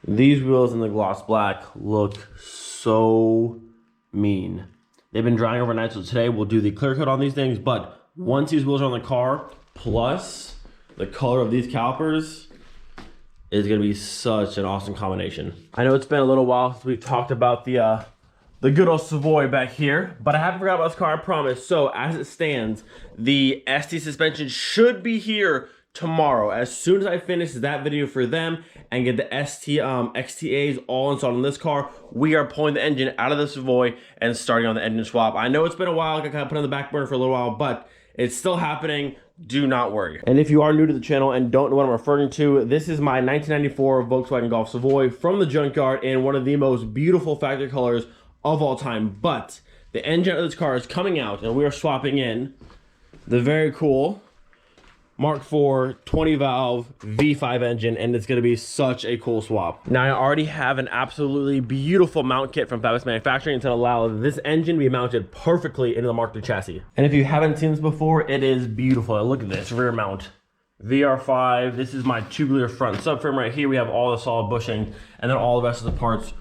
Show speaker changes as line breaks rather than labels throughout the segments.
These wheels in the gloss black look so mean. They've been drying overnight, so today we'll do the clear coat on these things, but once these wheels are on the car, plus the color of these calipers, is gonna be such an awesome combination. I know it's been a little while since we've talked about the good old Savoy back here, but I haven't forgot about this car, I promise. So as it stands, the ST suspension should be here tomorrow. As soon as I finish that video for them and get the XTAs all installed on this car, we are pulling the engine out of the Savoy and starting on the engine swap. I know it's been a while, I kind of put it on the back burner for a little while, but it's still happening. Do not worry. And if you are new to the channel and don't know what I'm referring to, this is my 1994 Volkswagen Golf Savoy from the junkyard in one of the most beautiful factory colors of all time. But the engine of this car is coming out and we are swapping in the very cool Mark IV 20 valve V5 engine, and it's going to be such a cool swap. Now I already have an absolutely beautiful mount kit from Fabulous Manufacturing to allow this engine to be mounted perfectly into the Mark III chassis. And if you haven't seen this before, it is beautiful. Look at this rear mount. VR5, this is my tubular front subframe right here. We have all the solid bushing and then all the rest of the parts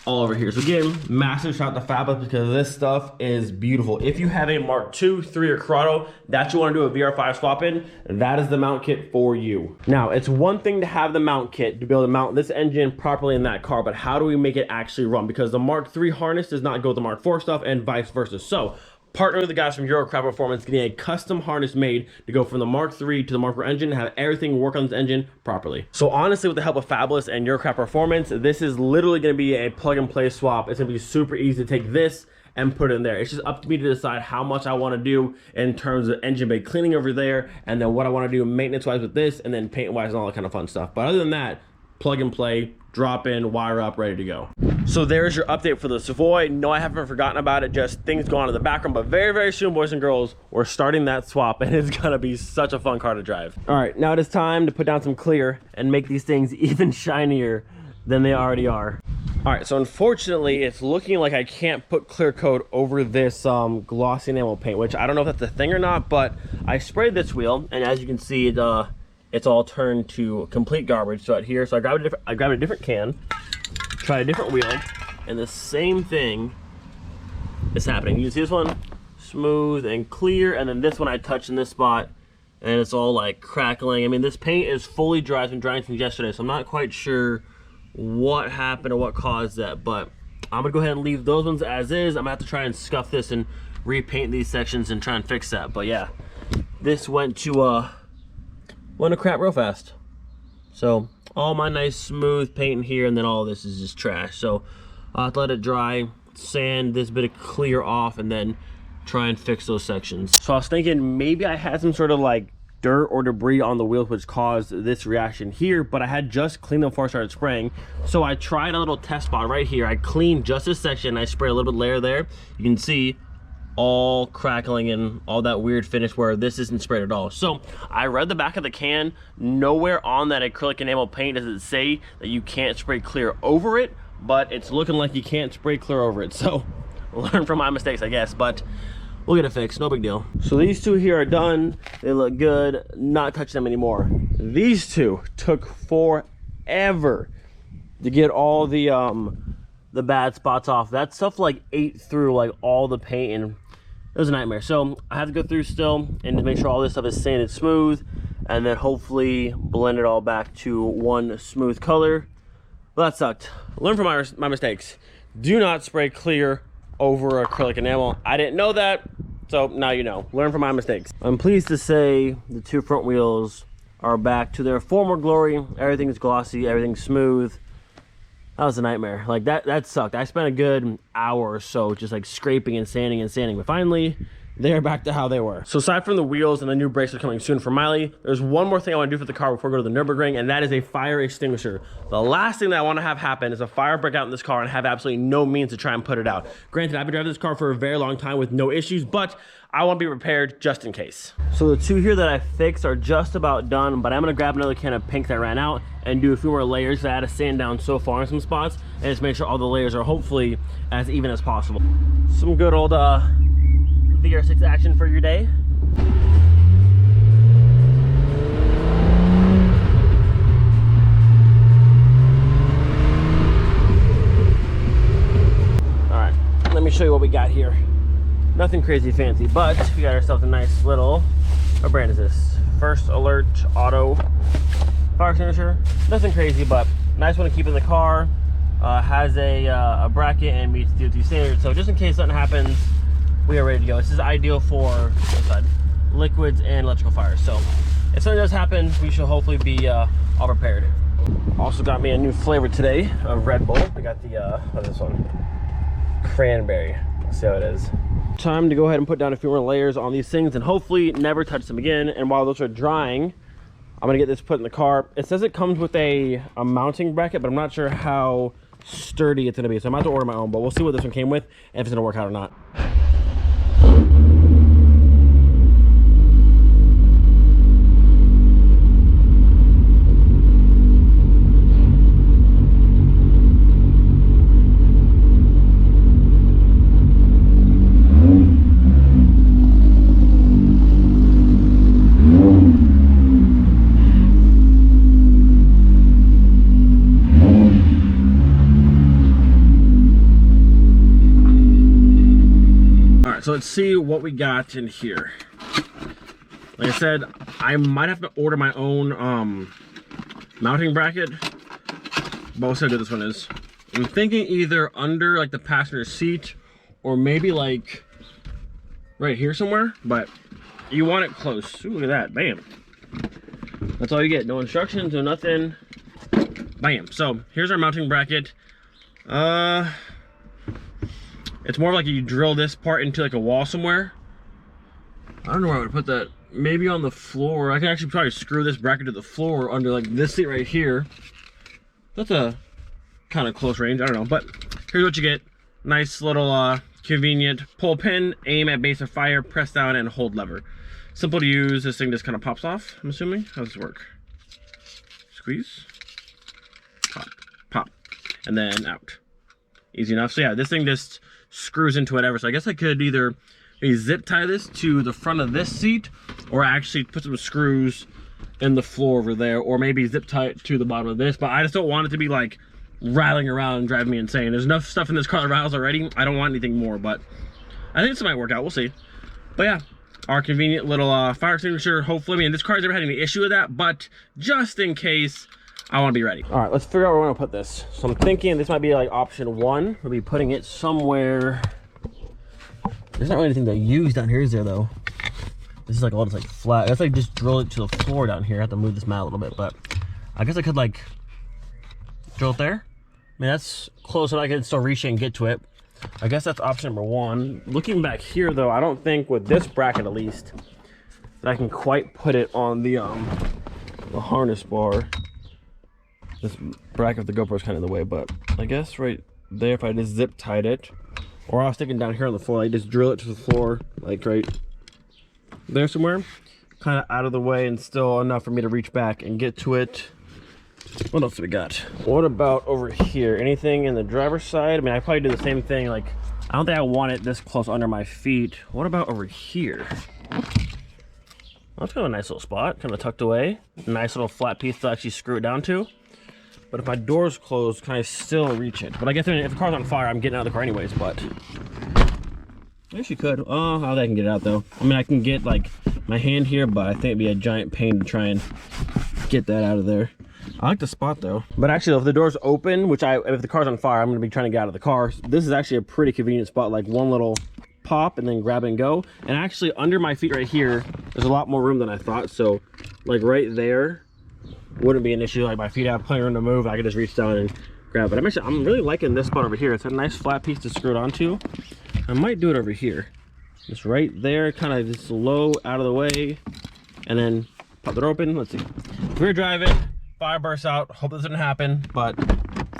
all over here. So again, massive shout out to Fabulous because this stuff is beautiful. If you have a Mark II, 3, or Corrado that you want to do a VR5 swap in, that is the mount kit for you. Now, it's one thing to have the mount kit to be able to mount this engine properly in that car, but how do we make it actually run? Because the Mark III harness does not go with the Mark IV stuff and vice versa. So partner with the guys from Eurocrap Performance, getting a custom harness made to go from the Mark III to the Mark IV engine and have everything work on this engine properly. So honestly, with the help of Fabulous and Eurocrap Performance, this is literally going to be a plug and play swap. It's going to be super easy to take this and put it in there. It's just up to me to decide how much I want to do in terms of engine bay cleaning over there, and then what I want to do maintenance wise with this, and then paint wise and all that kind of fun stuff. But other than that, plug and play, drop in, wire up, ready to go. So there's your update for the Savoy. No, I haven't forgotten about it, just things going on in the background, but very, very soon, boys and girls, we're starting that swap, and it's gonna be such a fun car to drive. All right, now it is time to put down some clear and make these things even shinier than they already are. All right, so unfortunately, it's looking like I can't put clear coat over this glossy enamel paint, which I don't know if that's a thing or not, but I sprayed this wheel, and as you can see, it's all turned to complete garbage. So out here, so I grabbed a different can, tried a different wheel, and the same thing is happening. You can see this one smooth and clear, and then this one I touched in this spot and it's all like crackling. I mean, this paint is fully dry. It's been drying since yesterday, so I'm not quite sure what happened or what caused that, but I'm gonna go ahead and leave those ones as is. I'm gonna have to try and scuff this and repaint these sections and try and fix that. But yeah, this went to crap real fast. So all my nice smooth paint in here, and then all this is just trash. So I'll have to let it dry, sand this bit of clear off, and then try and fix those sections. So I was thinking maybe I had some sort of like dirt or debris on the wheels which caused this reaction here, but I had just cleaned them before I started spraying. So I tried a little test spot right here. I cleaned just this section, I sprayed a little bit layer there. You can see all crackling and all that weird finish where this isn't sprayed at all. So I read the back of the can. Nowhere on that acrylic enamel paint does it say that you can't spray clear over it, but it's looking like you can't spray clear over it. So learn from my mistakes, I guess, but we'll get it fixed, no big deal. So these two here are done. They look good, not touching them anymore. These two took forever to get all the bad spots off. That stuff like ate through like all the paint, and it was a nightmare. So I have to go through still and to make sure all this stuff is sanded smooth, and then hopefully blend it all back to one smooth color. Well, that sucked. Learn from my mistakes. Do not spray clear over acrylic enamel. I didn't know that, so now you know. Learn from my mistakes. I'm pleased to say the two front wheels are back to their former glory. Everything's glossy, everything's smooth. That was a nightmare. Like that sucked. I spent a good hour or so just like scraping and sanding, but finally they're back to how they were. So aside from the wheels and the new brakes are coming soon for Miley, there's one more thing I want to do for the car before we go to the Nürburgring, and that is a fire extinguisher. The last thing that I want to have happen is a fire break out in this car and have absolutely no means to try and put it out. Granted, I've been driving this car for a very long time with no issues, but I want to be prepared just in case. So the two here that I fixed are just about done, but I'm gonna grab another can of pink that ran out and do a few more layers. I had to sand down so far in some spots and just make sure all the layers are hopefully as even as possible. Some good old VR6 action for your day. show you what we got here. Nothing crazy fancy, but we got ourselves a nice little, what brand is this? First Alert Auto fire extinguisher. Nothing crazy, but nice one to keep in the car. Has a bracket and meets DOT standards. So just in case something happens, we are ready to go. This is ideal for liquids and electrical fires. So if something does happen, we should hopefully be all prepared. Also got me a new flavor today of Red Bull. I got the, what's this one? Cranberry. Let's see how it is. Time to go ahead and put down a few more layers on these things and hopefully never touch them again. And while those are drying, I'm gonna get this put in the car. It says it comes with a mounting bracket, but I'm not sure how sturdy it's gonna be. So I'm about to order my own, but we'll see what this one came with and if it's gonna work out or not. So let's see what we got in here. Like I said, I might have to order my own mounting bracket, but we'll see how good this one is. I'm thinking either under like the passenger seat or maybe like right here somewhere, but you want it close. Ooh, look at that, bam. That's all you get, no instructions, no nothing. Bam. So here's our mounting bracket. It's more like you drill this part into like a wall somewhere. I don't know where I would put that. Maybe on the floor. I can actually probably screw this bracket to the floor under like this seat right here. That's a kind of close range. I don't know, but here's what you get. Nice little convenient pull pin, aim at base of fire, press down and hold lever. Simple to use. This thing just kind of pops off, I'm assuming. How does this work? Squeeze, pop, pop, and then out. Easy enough. So yeah, this thing just screws into whatever. So I guess I could either maybe zip tie this to the front of this seat or actually put some screws in the floor over there, or maybe zip tie it to the bottom of this. But I just don't want it to be like rattling around and driving me insane. There's enough stuff in this car that rattles already. I don't want anything more, but I think this might work out. We'll see. But yeah, our convenient little fire extinguisher. Hopefully, I mean, this car's never had any issue with that, but just in case, I want to be ready. All right, let's figure out where we want to put this. So I'm thinking this might be like option one. We'll be putting it somewhere. There's not really anything to use down here, is there though? This is like all just like flat. That's like just drill it to the floor down here. I have to move this mat a little bit, but I guess I could like drill it there. I mean, that's close enough. I can still reach and get to it. I guess that's option number one. Looking back here though, I don't think with this bracket at least that I can quite put it on the harness bar. This bracket of the GoPro is kind of in the way, but I guess right there, if I just zip tied it, or I was sticking down here on the floor, I just drill it to the floor, like right there somewhere, kind of out of the way and still enough for me to reach back and get to it. What else do we got? What about over here? Anything in the driver's side? I mean, I probably do the same thing. Like, I don't think I want it this close under my feet. What about over here? That's kind of a nice little spot, kind of tucked away. Nice little flat piece to actually screw it down to. But if my door's closed, can I still reach it? But I guess if the car's on fire, I'm getting out of the car anyways, but I guess you could. Oh, how I can get it out though. I mean, I can get like my hand here, but I think it'd be a giant pain to try and get that out of there. I like the spot though. But actually, if the door's open, which if the car's on fire, I'm gonna be trying to get out of the car. This is actually a pretty convenient spot, like one little pop and then grab and go. And actually under my feet right here, there's a lot more room than I thought. So like right there, wouldn't be an issue. Like my feet have plenty of room to move. I could just reach down and grab it. I'm really liking this spot over here. It's a nice flat piece to screw it onto. I might do it over here. Just right there, kind of just low out of the way, and then pop it open. Let's see. If we're driving, fire bursts out. Hope this doesn't happen, but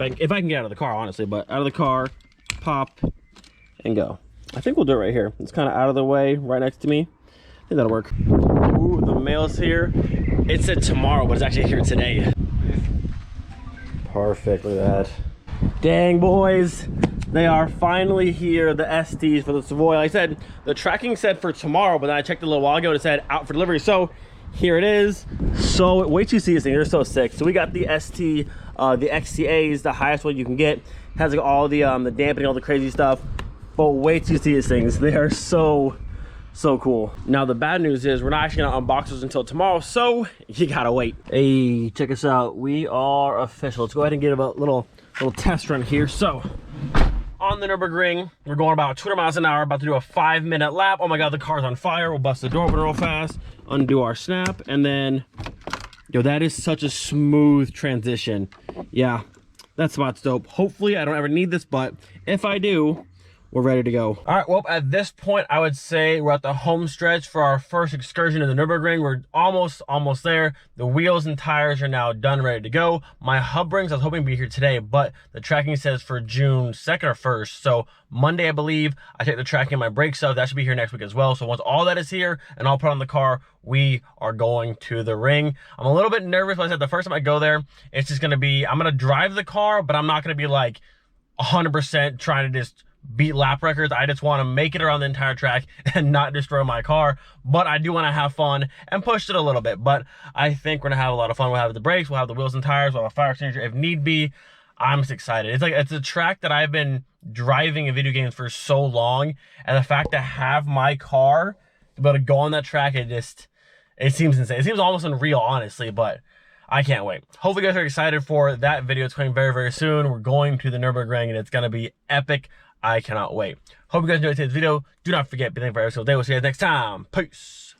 if I can get out of the car, honestly. But out of the car, pop, and go. I think we'll do it right here. It's kind of out of the way, right next to me. I think that'll work. Ooh, the mail's here. It said tomorrow, but it's actually here today. Perfect, look at that. Dang, boys. They are finally here, the STs for the Savoy. Like I said, the tracking said for tomorrow, but then I checked a little while ago and it said out for delivery. So here it is. So wait till you see this thing, they're so sick. So we got the ST, the XTAs, the highest one you can get. Has like all the dampening, all the crazy stuff. but wait till you see these things. They are so cool. Now the bad news is we're not actually gonna unbox those until tomorrow, so you gotta wait. Hey, check us out. We are official. Let's go ahead and get a little test run here. So on the Nürburgring, we're going about 200 miles an hour, about to do a 5-minute lap. Oh my God, the car's on fire. We'll bust the door open real fast, undo our snap, and then, yo, that is such a smooth transition. Yeah, that spot's dope. Hopefully I don't ever need this, but if I do, we're ready to go. All right, well, at this point, I would say we're at the home stretch for our first excursion to the Nürburgring. We're almost there. The wheels and tires are now done, ready to go. My hub rings, I was hoping to be here today, but the tracking says for June 2nd or 1st. So Monday, I believe, I take the tracking, my brake stuff. That should be here next week as well. So once all that is here and all put on the car, we are going to the ring. I'm a little bit nervous, but I said the first time I go there, it's just gonna be, I'm gonna drive the car, but I'm not gonna be like 100% trying to just beat lap records. I just want to make it around the entire track and not destroy my car, but I do want to have fun and push it a little bit. But I think we're gonna have a lot of fun. We'll have the brakes, we'll have the wheels and tires, we'll have a fire extinguisher if need be. I'm just excited. It's a track that I've been driving in video games for so long, and the fact to have my car to be able to go on that track, it seems insane. It seems almost unreal, honestly, but I can't wait. Hopefully you guys are excited for that video. It's coming very, very soon. We're going to the Nürburgring and it's gonna be epic. I cannot wait. Hope you guys enjoyed today's video. Do not forget, be thankful for every single day. We'll see you guys next time. Peace.